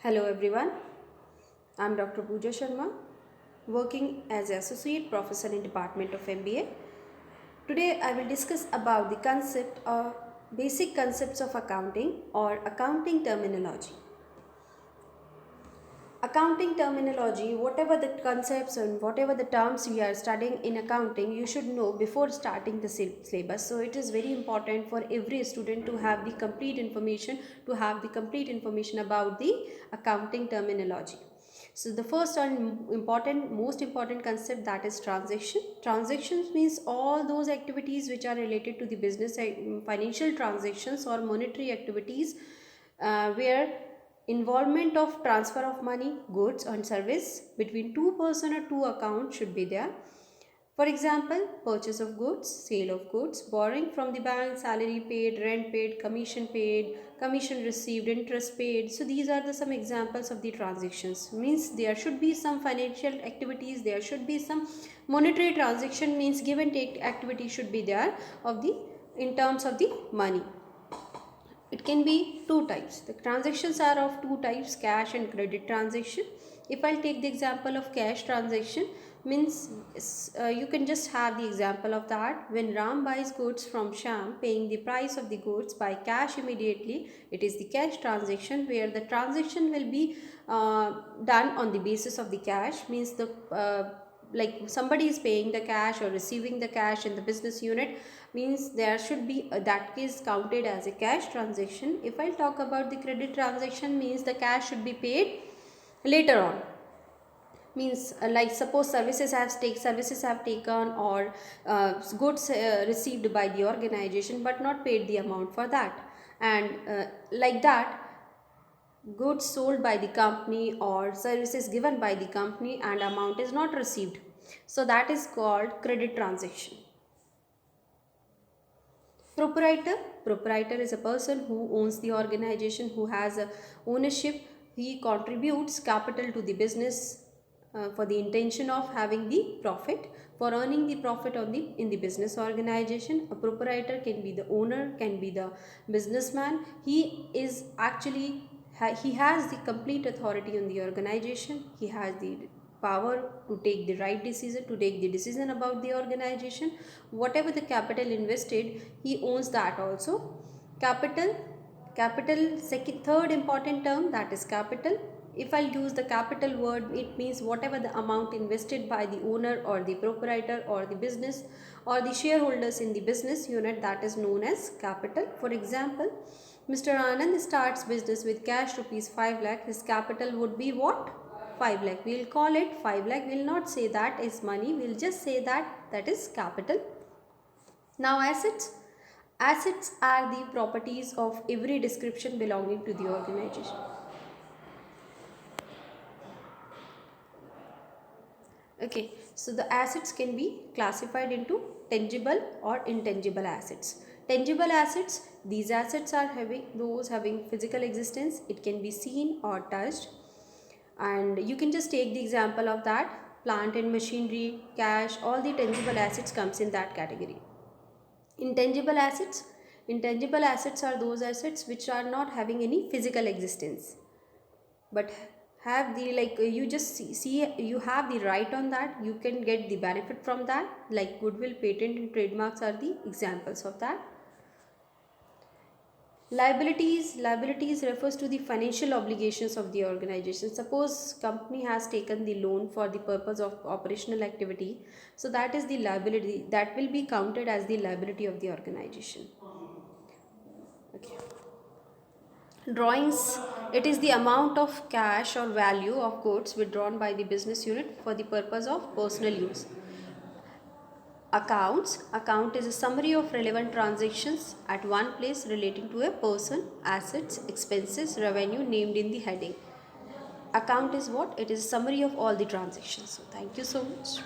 Hello everyone, I'm Dr. Pooja Sharma, working as Associate Professor in Department of MBA. Today I will discuss about the concept or basic concepts of accounting or accounting terminology. Accounting terminology, whatever the concepts and whatever the terms we are studying in accounting, you should know before starting the syllabus. So it is very important for every student to have the complete information, about the accounting terminology. So the first and most important concept, that is transaction. Transactions means all those activities which are related to the business, financial transactions or monetary activities, where involvement of transfer of money, goods and service between two person or two accounts should be there. For example, purchase of goods, sale of goods, borrowing from the bank, salary paid, rent paid, commission received, interest paid. So these are the some examples of the transactions. Means there should be some financial activities, there should be some monetary transaction, means give and take activity should be there of the in terms of the money. It can be two types. The transactions are of two types, cash and credit transaction. If I'll take the example of cash transaction, means you can just have the example of that. When Ram buys goods from Sham, paying the price of the goods by cash immediately, it is the cash transaction, where the transaction will be done on the basis of the cash. Means the like somebody is paying the cash or receiving the cash in the business unit, means there should be that is counted as a cash transaction. If I talk about the credit transaction, means the cash should be paid later on. Means like suppose services have taken or goods received by the organization but not paid the amount for that, and like that goods sold by the company or services given by the company and amount is not received, so that is called credit transaction. Proprietor is a person who owns the organization, who has a ownership. He contributes capital to the business for the intention of having the profit, for earning the profit on the in the business organization. A proprietor can be the owner, can be the businessman. He is actually he has the complete authority on the organization. He has the power to take the right decision, to take the decision about the organization. Whatever the capital invested, he owns that also. Capital capital second third important term, that is capital. If I use the capital word, it means whatever the amount invested by the owner or the proprietor or the business or the shareholders in the business unit, that is known as capital. For example, Mr. Anand starts business with cash rupees 5 lakh. His capital would be what? 5 lakh. We will call it 5 lakh. We will not say that is money. We will just say that is capital. Now assets. Assets are the properties of every description belonging to the organization. Okay, so the assets can be classified into tangible or intangible assets. Tangible assets, these assets are having physical existence. It can be seen or touched, and you can just take the example of that. Plant and machinery, cash, all the tangible assets comes in that category. Intangible assets are those assets which are not having any physical existence, but have the you just see you have the right on that, you can get the benefit from that, like goodwill, patent and trademarks are the examples of that. Liabilities refers to the financial obligations of the organization. Suppose company has taken the loan for the purpose of operational activity, so that is the liability that will be counted as the liability of the organization. Okay. Drawings, it is the amount of cash or value of goods withdrawn by the business unit for the purpose of personal use. Account is a summary of relevant transactions at one place relating to a person, assets, expenses, revenue named in the heading. Account is what? It is a summary of all the transactions. So thank you so much.